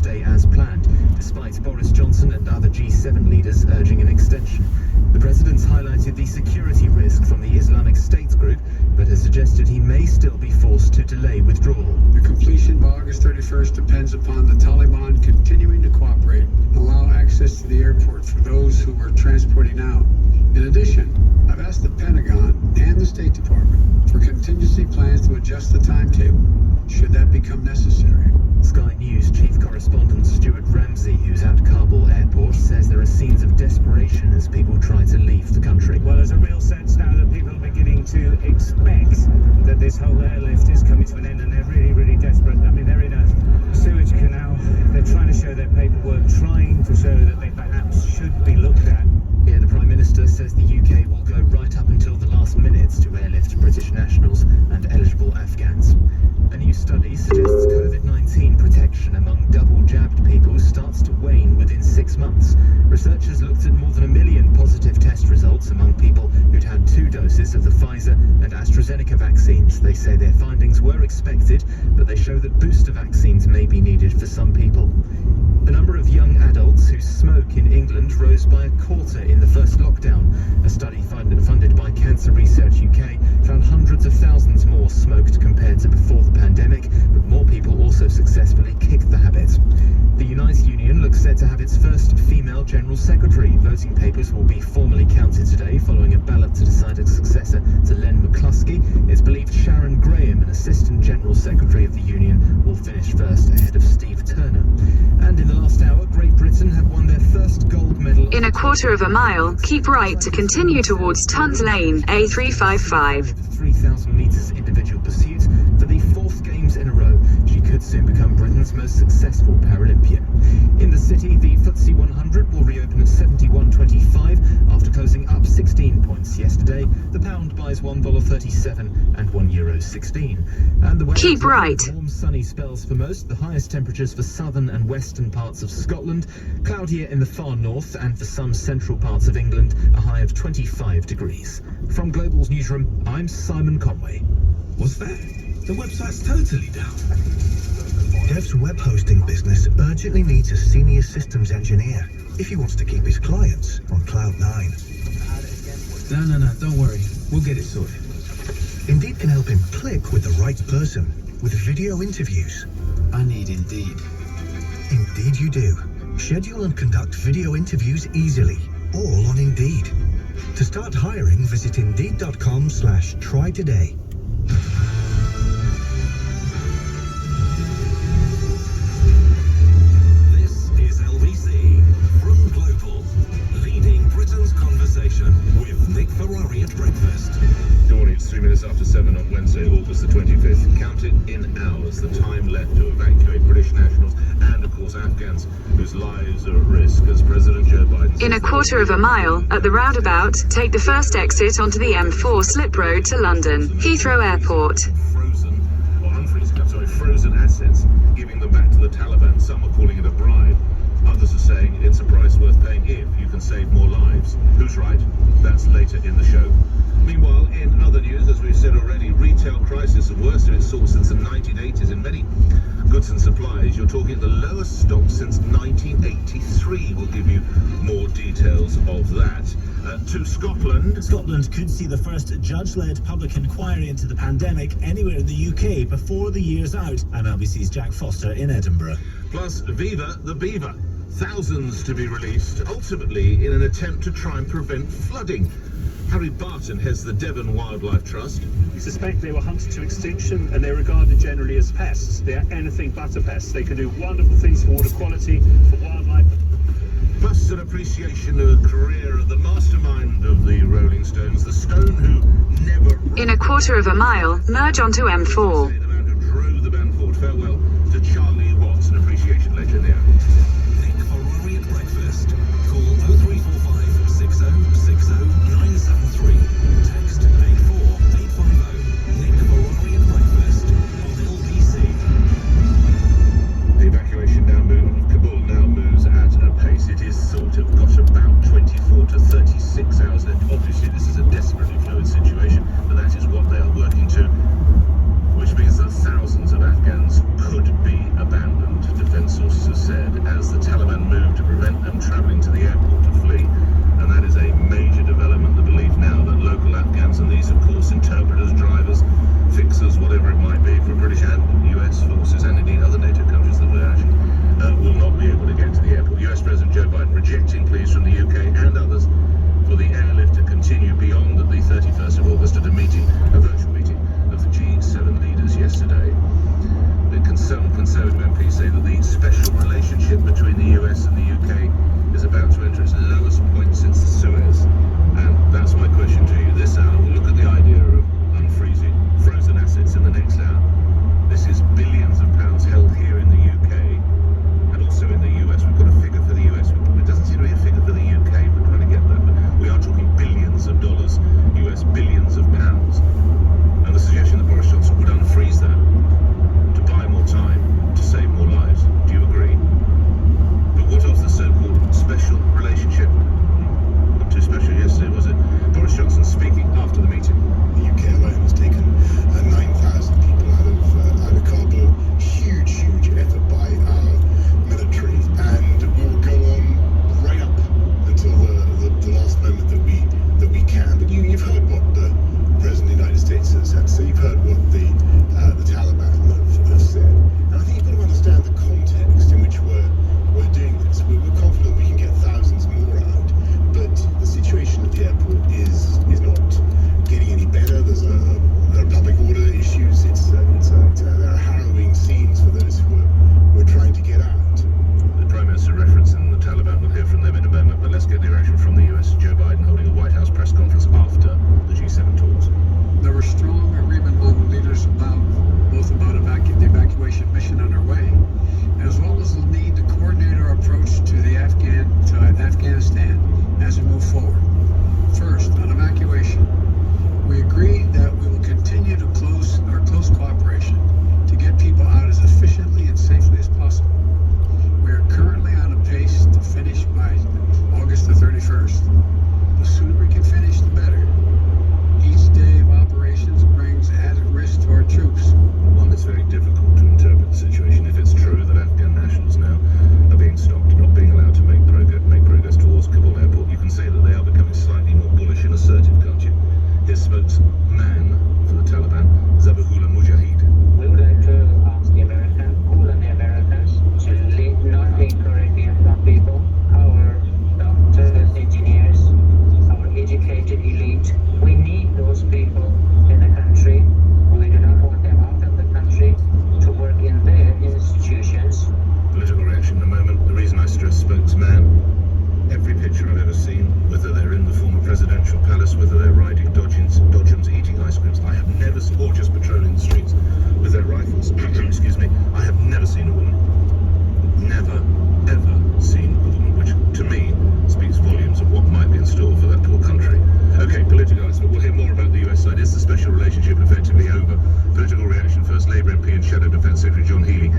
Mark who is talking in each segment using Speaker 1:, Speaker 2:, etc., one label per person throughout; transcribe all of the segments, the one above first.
Speaker 1: Tuesday as planned, despite Boris Johnson and other G7 leaders urging an extension. The president's highlighted the security risk from the Islamic State group, but has suggested he may still be forced to delay withdrawal.
Speaker 2: The completion by August 31st depends upon the Taliban continuing to cooperate and allow access to the airport for those who were transporting out. In addition, I've asked the Pentagon and the State Department for contingency plans to adjust the timetable, should that become necessary.
Speaker 1: Sky News chief correspondent Stuart Ramsey, who's at Kabul airport, says there are scenes of desperation as people try to leave the country.
Speaker 3: Well, there's a real sense now that people are beginning to expect that this whole airlift is coming to an end, and they're really, really desperate. I mean, they're in a sewage canal. They're trying to show their paperwork, trying to show that they perhaps should be looked at.
Speaker 1: Here, the Prime Minister says the UK will go right up until the last minutes to airlift British nationals and eligible Afghans. A new study suggests COVID-19 protection among double-jabbed people starts to wane within 6 months. Researchers looked at more than 1 million positive test results among people who'd had 2 doses of the Pfizer and AstraZeneca vaccines. They say their findings were expected, but they show that booster vaccines may be needed for some people. The number of young adults who smoke in England rose by 1/4 in the first lockdown. A study funded by Cancer Research UK found hundreds of thousands more smoked compared to before the pandemic, but more people also successfully kicked the habit. The Unite Union looks set to have its first female General Secretary. Voting papers will be formally counted today following a ballot to decide a successor to Len McCluskey. It's believed Sharon Graham, an Assistant General Secretary of the Union, will finish first ahead of Steve Turner. And in the last hour, Great Britain have won their first gold medal.
Speaker 4: In a quarter of a mile, keep right to continue towards Tons Lane, A355.
Speaker 1: 3,000 metres individual pursuit for the 4th Games in a row. She could soon become Britain's most successful Paralympian. In the city, the FTSE 100 will reopen at 71.25 after closing up 16 points yesterday. The pound buys $1.37 and €1.16. And the weather
Speaker 4: Keep right.
Speaker 1: Warm sunny spells for most. The highest temperatures for southern and western parts of Scotland. Cloudier in the far north, and for some central parts of England, a high of 25 degrees. From Global's newsroom, I'm Simon Conway.
Speaker 5: What's that? The website's totally down. Dev's web hosting business urgently needs a senior systems engineer if he wants to keep his clients on Cloud9.
Speaker 6: No, don't worry. We'll get it sorted.
Speaker 5: Indeed can help him click with the right person with video interviews.
Speaker 6: I need Indeed.
Speaker 5: Indeed you do. Schedule and conduct video interviews easily, all on Indeed. To start hiring, visit Indeed.com/try today.
Speaker 7: This is LBC from Global, leading Britain's conversation with Nick Ferrari at breakfast.
Speaker 8: Good morning, it's 3 minutes after 7 on Wednesday, August the 25th. Count it in hours, the time left to evacuate British nationals and, of course, Afghans whose lives are at risk as President Joe Biden...
Speaker 4: In a quarter of a mile, at the roundabout, take the first exit onto the M4 slip road to London, Heathrow Airport.
Speaker 8: Frozen assets, giving them back to the Taliban. Some are calling it a bribe. Others are saying it's a price worth paying if you can save more lives. Who's right? That's later in the show. Meanwhile, in other news, as we've said already, retail crisis, the worst of its sort since the 1980s in many goods and supplies. You're talking the lowest stock since 1983. We'll give you more details of that. To Scotland.
Speaker 9: Scotland could see the first judge-led public inquiry into the pandemic anywhere in the UK before the year's out. I'm LBC's Jack Foster in Edinburgh.
Speaker 8: Plus, Viva the Beaver. Thousands to be released, ultimately in an attempt to try and prevent flooding. Harry Barton heads the Devon Wildlife Trust.
Speaker 3: We suspect they were hunted to extinction, and they're regarded generally as pests. They are anything but a pest. They can do wonderful things for water quality, for wildlife.
Speaker 8: Plus an appreciation of a career at the mastermind of the Rolling Stones, the Stone who never...
Speaker 4: In a quarter of a mile, merge onto M4.
Speaker 8: The man who drove the band forward. Farewell to Charlie Watts, an appreciation legend there.
Speaker 7: Nick Ferrari at breakfast. Call 0345 6060 973. Text 84850. Nick Ferrari at breakfast on LBC.
Speaker 8: The evacuation of Kabul now moves at a pace. It is sort of got about 24 to 36 hours left. Obviously, this is a desperately fluid situation, but that is what they are working to, which means that thousands of Afghans could be abandoned, defense sources have said. rejecting pleas from the UK and others for the airlift to continue beyond the 31st of August at a virtual meeting of the G7 leaders yesterday. Some Conservative MPs say that the special relationship between the US and the UK is about to enter its lowest point since the Suez. And that's my question to you. This hour, we'll look at the idea of unfreezing frozen assets in the next hour. This is billions of pounds held here in the UK and also in the US. We've got a figure for the US. It doesn't seem to be a figure for the UK. We're trying to get that. But we are talking billions of dollars, US billions of pounds. And the suggestion that Boris Johnson would unfreeze that to buy more time, to save more lives. Do you agree? But what of the so-called special relationship? Not too special yesterday, was it? Boris Johnson speaking after the meeting.
Speaker 5: The UK alone has taken 9,000 people out of Kabul. Huge effort by our military, and we will go on right up until the last moment that we can. But you've heard what the President of the United States has had to say. You've heard what the Taliban have said, and I think you've got to understand the context in which we're doing this. We're confident we can get thousands more out, but the situation at the airport is not getting any better. There are public order issues. There are harrowing scenes for those who are trying to get out.
Speaker 8: The Prime Minister referencing the Taliban, we'll hear from them in a moment, but let's get the reaction from the US. Joe Biden holding a White House press conference after the G7 talks.
Speaker 2: There was strong agreement among the leaders about the evacuation mission underway, as well as the need to coordinate our approach to Afghanistan as we move forward. First, on evacuation, we agreed that we will continue to close cooperation to get people out as efficiently and safely as possible. We are currently on a pace to finish by August the 31st. The sooner we can finish, the better. Each day of operations brings added risk to our troops.
Speaker 8: One, it's very difficult to interpret the situation if it's true that Afghan nationals now are being stopped, not being allowed to make progress towards Kabul airport. You can say that they are becoming slightly more bullish and assertive, can't you? His spokesman for the Taliban, Zabihullah Mujahid.
Speaker 10: We would like to ask the Americans to not encourage young people, our doctors, engineers, our educated elite. We need those people in the country. We do not want them out of the country to work in their institutions.
Speaker 8: Political reaction in a moment. The reason I stress spokesman, every picture I've ever seen, whether they're in the former presidential palace, whether they're riding dodgems, eating ice creams, I have never seen, or just patrolling the streets with their rifles, excuse me, I have never seen a woman, never, ever seen a woman, which to me speaks volumes of what might be in store for that poor country. Okay, political answer. We'll hear more about the US side. Is the special relationship effectively over? Political reaction first. Labour MP and Shadow Defence Secretary John Healey.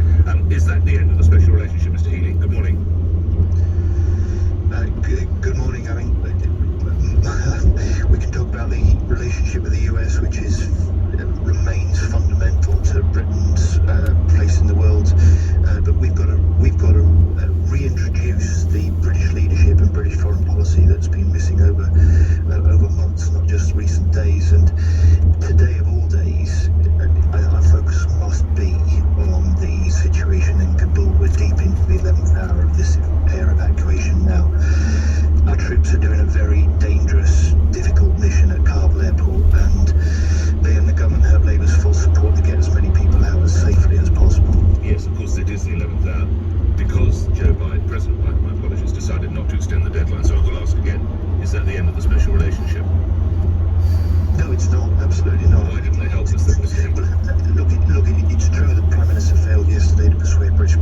Speaker 8: Is that the end of the special relationship, Mr. Healey? Good morning.
Speaker 5: Good morning. I mean, we can talk about the relationship with the US, which remains fundamental to Britain's place in the world. But we've got to reintroduce the British leadership and British foreign policy that's been missing over months, not just recent days. And today of all days, our focus must be on the situation in Kabul. We're deep into the 11th hour of this air evacuation now. Our troops are doing a very dangerous, difficult mission at Kabul airport, and they and the government have Labour's full support to get as many people out as safely as possible.
Speaker 8: Yes, of course, it is the 11th hour because Joe Biden, President Biden, my apologies, decided not to extend the deadline. So I will ask again, is that the end of the special relationship?
Speaker 5: No, it's not. Absolutely not.
Speaker 8: Why didn't they help us then, Mr. Healey?
Speaker 5: Look, it's true that the Prime Minister failed yesterday to persuade British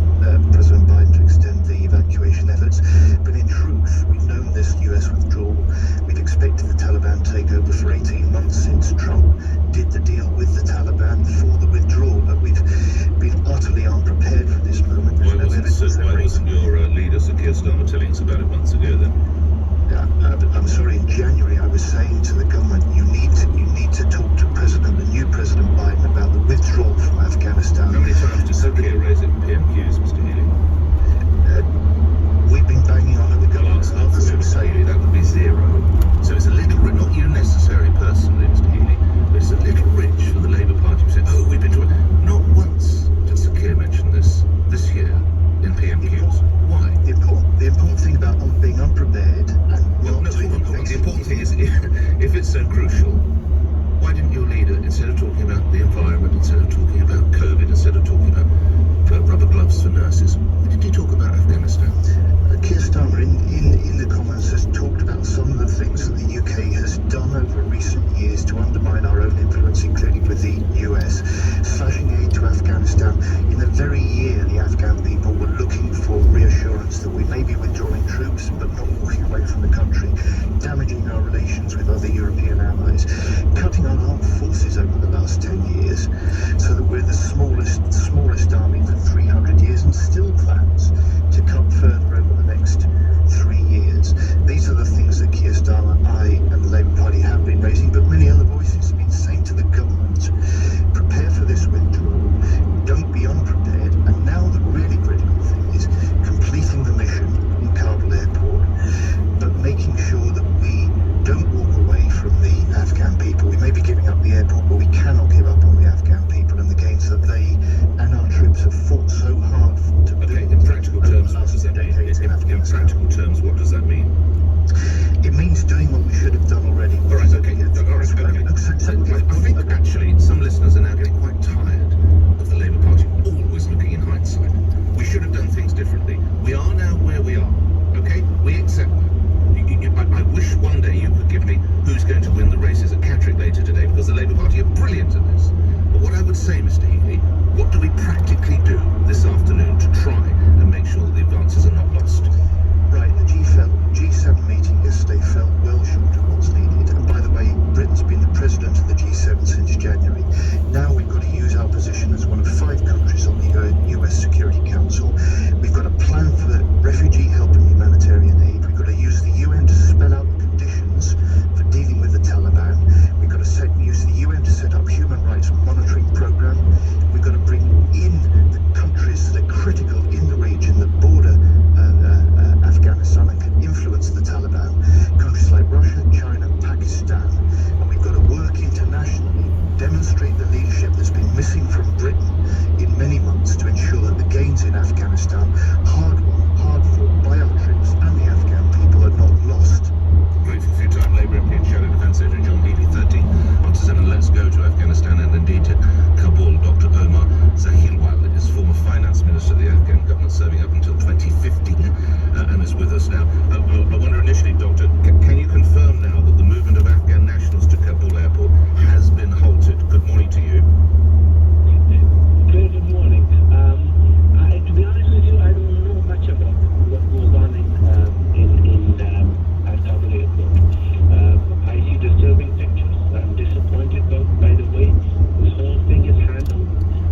Speaker 5: President Biden to extend the evacuation efforts. But in truth, we've known this US withdrawal. We've expected the Taliban takeover for 18 months since Trump did the deal with the Taliban for the withdrawal. But we've been utterly unprepared for this moment.
Speaker 8: Why wasn't your leader, Sir Keir Starmer, telling us about it months ago then?
Speaker 5: I'm sorry, in January I was saying to the government, you need to talk to the new President Biden about the withdrawal from Afghanistan.
Speaker 8: How many times did Sir Keir raise it in PMQs, Mr. Healey?
Speaker 5: We've been banging on at the government.
Speaker 8: Others would say that would be zero. So it's a little rich, not you necessarily personally, Mr. Healey, but it's a little rich for the Labour Party to say, oh, we've been talking. Not once did Sir Keir mention this year in PMQs. Why?
Speaker 5: The important thing about being
Speaker 8: it's so crucial, why didn't your leader, instead of talking about the environment, instead of talking about COVID, instead of talking about rubber gloves for nurses, why did he talk about Afghanistan?
Speaker 5: Keir Starmer in the Commons has talked about some of the things that the UK has done over recent years to undermine our own influence, including with the US, slashing aid to Afghanistan in the very year the Afghan people were looking for reassurance that we may be withdrawing troops but not walking away from the country, damaging our relations with other European allies, cutting our armed forces over the last 10 years so that we're the smallest army for 300 years, and still plans to cut further over the next 3 years. These are the things that Keir Starmer, I and the Labour Party have been raising, but many other voices have been saying to the government, prepare for this withdrawal, don't be unprepared, and now the really critical thing is completing the mission in Kabul airport, but making sure that we don't walk away from the Afghan people. We may be giving up the airport, but we cannot give up on the Afghan people and the gains that they and our troops have fought so hard to build.
Speaker 8: Okay, in practical terms, what does that mean? In practical terms, what does that mean?
Speaker 5: It means doing what we should have done already.
Speaker 8: All right, okay. All right, okay. I think actually some listeners are now getting quite tired of the Labour Party always looking in hindsight. We should have done things differently. We are now where we are, okay? We accept that. I wish one day you could give me who's going to win the races at Catterick later today, because the Labour Party are brilliant at this. But what I would say, Mr. Healy, what do we practically do this afternoon to try and make sure that the advances are not lost?
Speaker 5: Right, the G7 meeting yesterday fell well short of what's needed. And by the way, Britain's been the president of the G7 since January. Now we've got to use our position as one of 5 countries on the US Security Council. We've got a plan for refugee help and humanitarian aid. We've got to use the UN to spell out the conditions for dealing with the Taliban. We've got to use the UN to set up human rights monitoring program. We've got to bring in the countries that are critical in the region that border Afghanistan and can influence the Taliban, countries like Russia, China, Pakistan, and we've got to work internationally, demonstrate the leadership that's been missing from Britain in many months to ensure that the gains in Afghanistan, hard won, hard fought by our troops and the Afghan people, are not lost.
Speaker 8: Grateful for your time, Labour MP and Shadow Defence Agent John Healy. 13 after 7. Let's go to Afghanistan and indeed to Kabul. Dr. Omar Zahilwal is former finance minister of the Afghan government, serving up until 2015, and is with us now. I wonder initially, Doctor, can you confirm now that the movement of Afghan nationals to Kabul airport has been halted? Good morning to you.
Speaker 10: Good morning. To be honest with you, I don't know much about what goes on at Kabul airport. I see disturbing pictures. I'm disappointed by the way this whole thing is handled.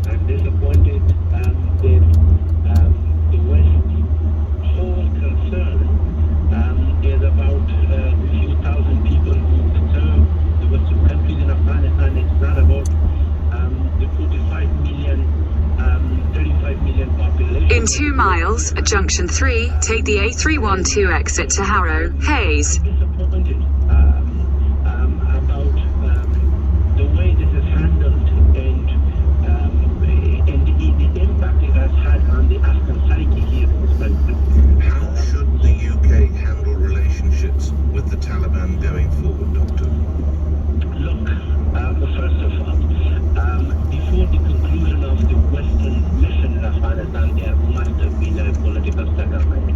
Speaker 10: I'm disappointed with the West's whole concern is about a few thousand people who serve the Western countries in Afghanistan. It's not about the 35 million population.
Speaker 4: In 2 miles, at junction 3, take the A312 exit to Harrow, Hayes.
Speaker 10: Disappointed about the way this is handled and the impact it has had on the Afghan psyche here in this country.
Speaker 8: How should the UK handle relationships with the Taliban going forward, Doctor?
Speaker 10: Look, first of all, before the conclusion of the Western mission in Afghanistan, there must have been a political settlement.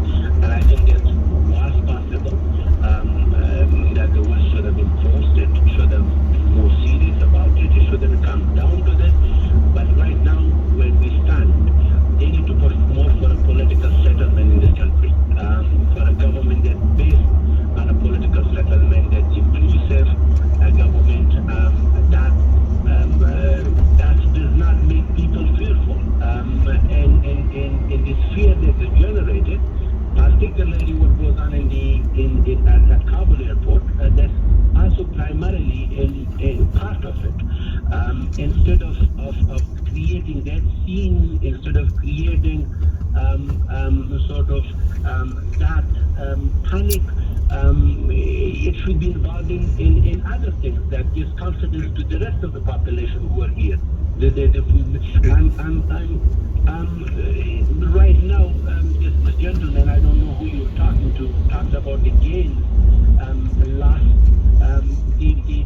Speaker 10: And I think it was possible that the West should have enforced it, should have been more serious about it, it should have come down to this. But right now, where we stand, they need to push more for a political settlement in this country, for a government that's based on a political settlement that's inclusive, a government that does not make people fearful. And this fear that is generated, particularly what goes on at Kabul airport, that's also primarily in part of it. Instead of creating that scene, instead of creating that panic, it should be involved in other things that gives confidence to the rest of the population who are here. Right now, this gentleman, I don't know who you're talking to, talks about the gains lost. The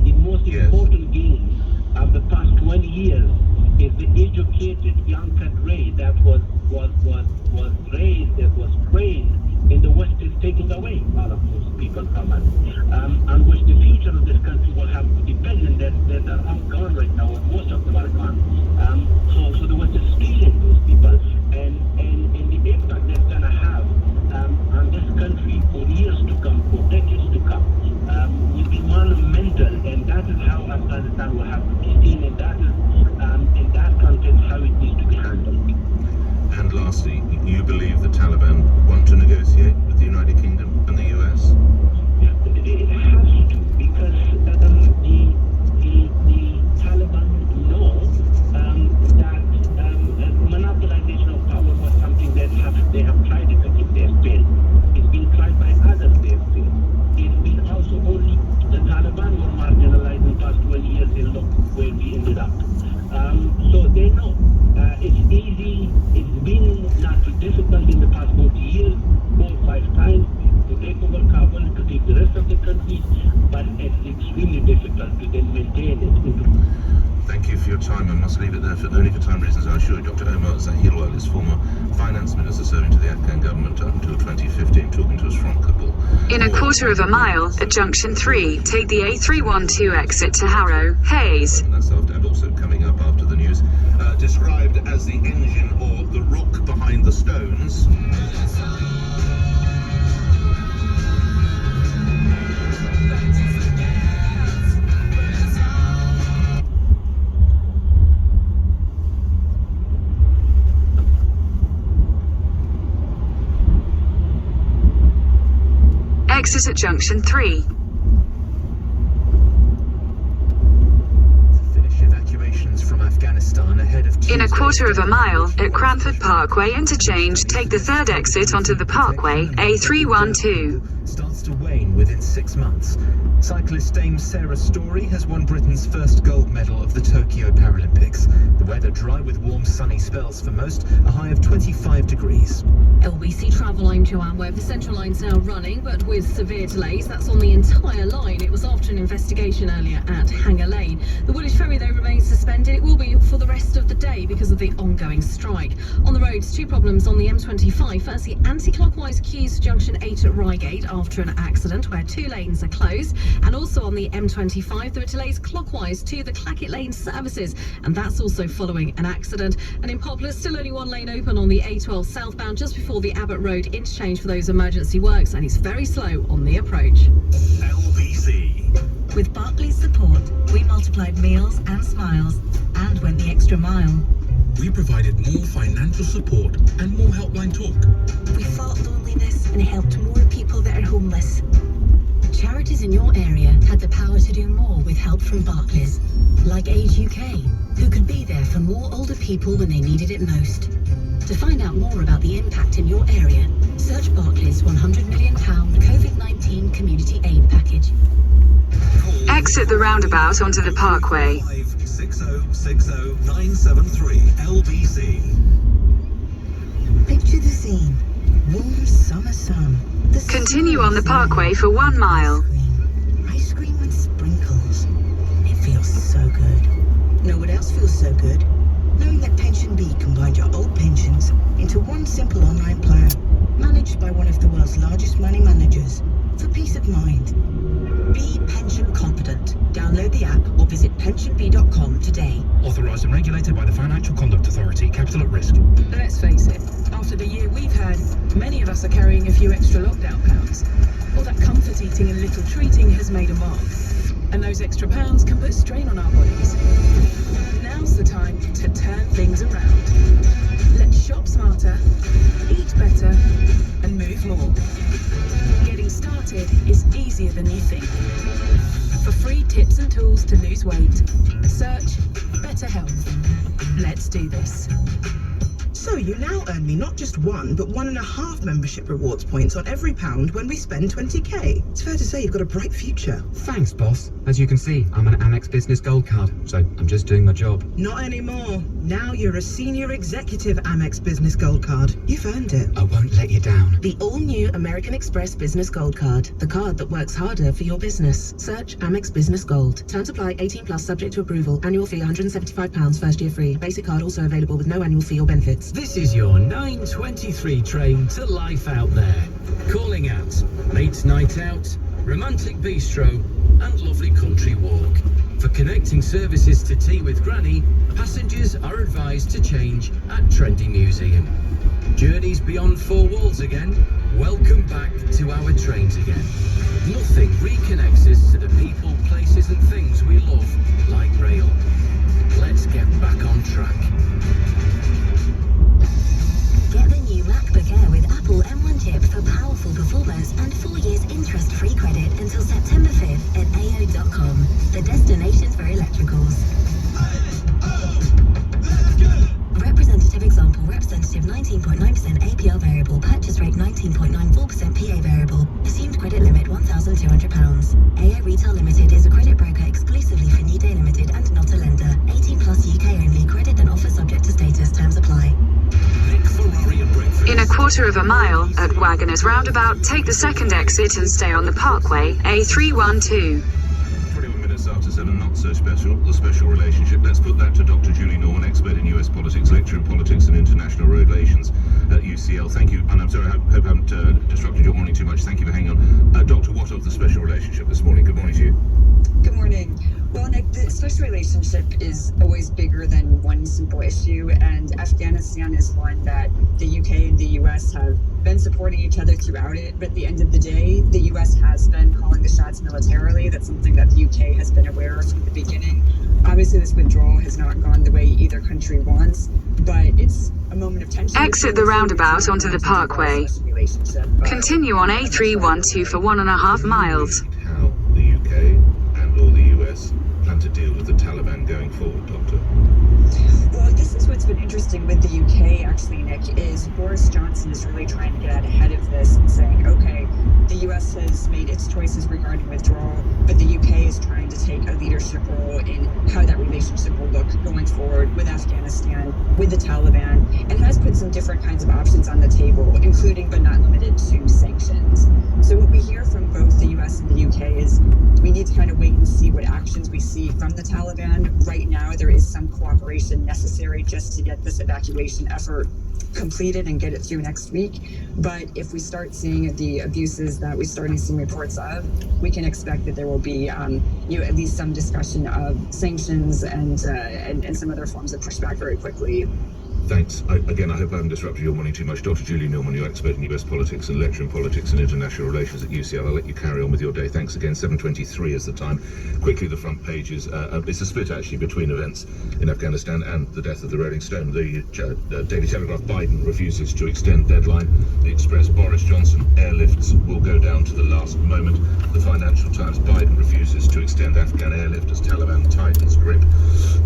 Speaker 10: educated young cadre that was raised, that was trained in the West is taking away all of those people from us, and which the future of this country will have to depend on that are all gone right now, and most of them are gone. So the West is stealing those people, and the impact that's going to have on this country for years to come, for decades to come, will be monumental, and that is how Afghanistan will have to be seen, and that is in that context how it needs to be handled.
Speaker 8: And lastly, you believe the Taliban want to negotiate with the United Kingdom and the US?
Speaker 10: It has to, because the Taliban know that monopolization of power was something that they have tried it, but they have failed. It's been tried by others, they have failed. It's been also only the Taliban were marginalized in the past 20 years, and look where we ended up. So they know. It's easy, it's been not too difficult in the past 40 years, 4 or 5 times, to take over Kabul, to take the rest of the country, but it's extremely difficult to then maintain it.
Speaker 8: Thank you for your time. I must leave it there only for time reasons. I assure you, Dr. Omar Zahirwal is former finance minister serving to the Afghan government until 2015, talking to us from Kabul.
Speaker 4: In a quarter of a mile at Junction 3, take the A312 exit to Harrow, Hayes.
Speaker 8: And that's after, and also coming up after the news, described as the engine or the rock behind the Stones.
Speaker 4: Exit at Junction 3. In a quarter of a mile at Cranford Parkway Interchange, take the third exit onto the Parkway, A312.
Speaker 1: Starts to wane within 6 months. Cyclist Dame Sarah Story has won Britain's first gold medal of the Tokyo Paralympics. The weather dry with warm sunny spells for most, a high of 25 degrees.
Speaker 11: LBC Travel, I'm Joanne Webb. The Central Line's now running, but with severe delays. That's on the entire line. It was after an investigation earlier at Hanger Lane. The Woolwich Ferry, though, remains suspended. It will be for the rest of the day because of the ongoing strike. On the roads, 2 problems on the M25. Firstly, anti-clockwise queues for Junction 8 at Reigate after an accident where 2 lanes are closed. And also on the M25, there are delays clockwise to the Clackett Lane services, and that's also following an accident. And in Poplar, still only 1 lane open on the A12 southbound just before the Abbott Road interchange for those emergency works, and it's very slow on the approach.
Speaker 7: LBC.
Speaker 12: With Barclays support, we multiplied meals and smiles and went the extra mile.
Speaker 6: We provided more financial support and more helpline talk.
Speaker 12: We fought loneliness and helped more people that are homeless. Charities in your area had the power to do more with help from Barclays, like Age UK, who could be there for more older people when they needed it most. To find out more about the impact in your area, search Barclays £100 million COVID-19 Community Aid Package.
Speaker 4: Exit the roundabout onto the Parkway.
Speaker 7: 56060 LBC.
Speaker 12: Picture the scene. Warm summer sun.
Speaker 4: Continue on the Parkway for 1 mile.
Speaker 12: Ice cream with sprinkles. It feels so good. Know what else feels so good? Knowing that Pension B combined your old pensions into one simple online plan, managed by one of the world's largest money managers, for peace of mind. Be pension confident. Download the app or visit pensionb.com today.
Speaker 6: Authorised and regulated by the Financial Conduct Authority. Capital at risk.
Speaker 13: Let's face it, after the year we've had, many of us are carrying a few extra lockdown pounds. All that comfort eating and little treating has made a mark. And those extra pounds can put strain on our bodies. Now's the time to turn things around. Let's shop smarter, eat better, and move more. Getting started is easier than you think. For free tips and tools to lose weight, search Better Health. Let's do this.
Speaker 12: So you now earn me not just 1, but 1.5 membership rewards points on every pound when we spend 20k. It's fair to say you've got a bright future.
Speaker 14: Thanks, boss. As you can see, I'm an Amex Business Gold Card, so I'm just doing my job.
Speaker 12: Not anymore. Now you're a senior executive Amex Business Gold Card. You've earned it.
Speaker 14: I won't let you down.
Speaker 15: The all-new American Express Business Gold Card. The card that works harder for your business. Search Amex Business Gold. Terms apply. 18 plus, subject to approval. Annual fee £175. First year free. Basic card also available with no annual fee or benefits.
Speaker 16: This is your 9:23 train to life out there. Calling out Mates Night Out, Romantic Bistro and Lovely Country Walk. For connecting services to Tea with Granny, passengers are advised to change at Trendy Museum. Journeys beyond four walls again? Welcome back to our trains again. Nothing reconnects us to the people, places and things we love like rail. Let's get back on track.
Speaker 17: Get the new MacBook Air with Apple M1 chip for powerful performance and 4 years interest-free credit until September 5th at AO.com, the destinations for electricals. Representative example, representative 19.9% APR variable, purchase rate 19.94% PA variable, assumed credit limit £1,200. AO Retail Limited is a credit broker exclusively for New Day Limited and not a lender. 18 plus UK only, credit and offer subject to status, terms apply.
Speaker 4: In a quarter of a mile, at Wagoners Roundabout, take the second exit and stay on the Parkway, A312.
Speaker 8: 21 minutes after 7, not so special. The special relationship. Let's put that to Dr. Julie Norman, expert in US politics, lecturer in politics and international relations at UCL. Thank you. And I'm sorry, I hope I haven't disrupted your morning too much. Thank you for hanging on. Doctor, what of the special relationship this morning? Good morning to you.
Speaker 18: Good morning. Well, Nick, the special relationship is always bigger than one simple issue, and Afghanistan is one that the UK and the US have been supporting each other throughout it, but at the end of the day, the US has been calling the shots militarily. That's something that the UK has been aware of from the beginning. Obviously, this withdrawal has not gone the way either country wants, but it's a moment of tension.
Speaker 4: Exit the roundabout onto the Parkway. Continue on A312 for 1.5 miles.
Speaker 8: How the UK and or the US plan to deal with the Taliban going forward, Doctor?
Speaker 18: Well, this is what's been interesting with the UK, actually, Nick, is Boris Johnson is really trying to get out ahead of this and saying, okay, the US has made its choices regarding withdrawal, but the UK is trying to take a leadership role in how that relationship will look going forward with Afghanistan, with the Taliban, and has put some different kinds of options on the table, including but not limited to sanctions. So what we hear from both the US and the UK is we need to kind of wait and see what actions we see from the Taliban. Right now, there is some cooperation necessary just to get this evacuation effort completed and get it through next week. But if we start seeing the abuses that we're starting to see reports of, we can expect that there will be, at least some discussion of sanctions and some other forms of pushback very quickly.
Speaker 8: Thanks. I hope I haven't disrupted your morning too much. Dr. Julie Norman, you're expert in US politics and lecturer in politics and international relations at UCL. I'll let you carry on with your day. Thanks again. 7:23 is the time. Quickly, the front pages. It's a split, actually, between events in Afghanistan and the death of the Rolling Stone. The Daily Telegraph, Biden refuses to extend deadline. The Express, Boris Johnson, airlifts will go down to the last moment. The Financial Times, Biden refuses to extend Afghan airlift as Taliban tightens grip.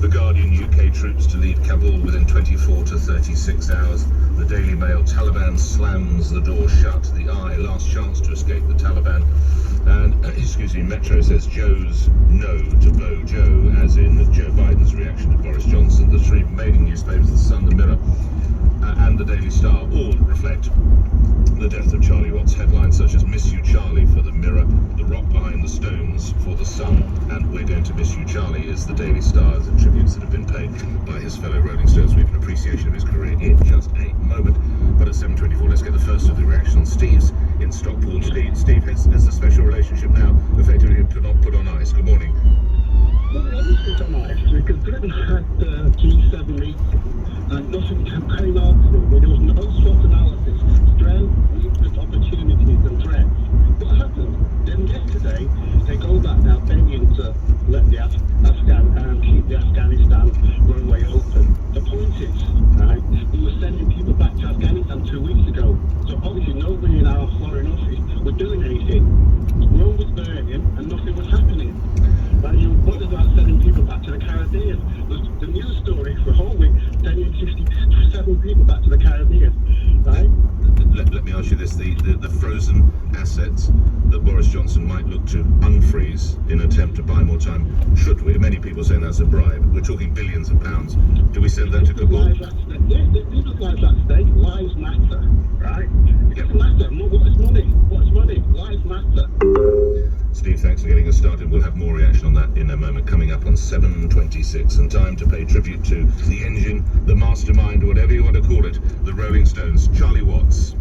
Speaker 8: The Guardian, UK troops to leave Kabul within 24 to 36 hours. The Daily Mail, Taliban slams the door shut. The Eye, last chance to escape the Taliban. And, Metro says Joe's no to Bo Joe, as in Joe Biden's reaction to Boris Johnson. The three remaining newspapers, The Sun, The Mirror, and The Daily Star, all reflect the death of Charlie Watts. Headlines such as "Miss You, Charlie" for The Mirror, "The Rock Behind the Stones" for The Sun, and "We're Going to Miss You, Charlie" is The Daily Star, as the tributes that have been paid by his fellow Rolling Stones. We have an appreciation of his career in just a moment. But at 7:24, let's get the first of the reaction on Steve's in Stockport. Steve, has the special relationship now effectively put on ice? Good morning.
Speaker 19: Well, obviously on ice, because Britain had the G7 meeting and nothing came out of it. There was no SWOT analysis, strength, weakness, opportunities and threats. What happened? Then yesterday, they go back now begging to let the keep the Afghanistan runway open. The point is, right, we were sending people back to Afghanistan 2 weeks ago. So obviously nobody in our foreign office was doing anything. Rome was burning and nothing was happening. Right, what about sending people back to the Caribbean? The news story for a whole week,
Speaker 8: the frozen assets that Boris Johnson might look to unfreeze in an attempt to buy more time? Should we? Many people saying that's a bribe. We're talking billions of pounds. Do we send that to Kabul?
Speaker 19: Yes, people's lives at stake. Lives matter, right? It matter. What's money? What's money? Lives matter.
Speaker 8: Steve, thanks for getting us started. We'll have more reaction on that in a moment, coming up on 7:26. And time to pay tribute to the engine, the mastermind, whatever you want to call it, the Rolling Stones, Charlie Watts.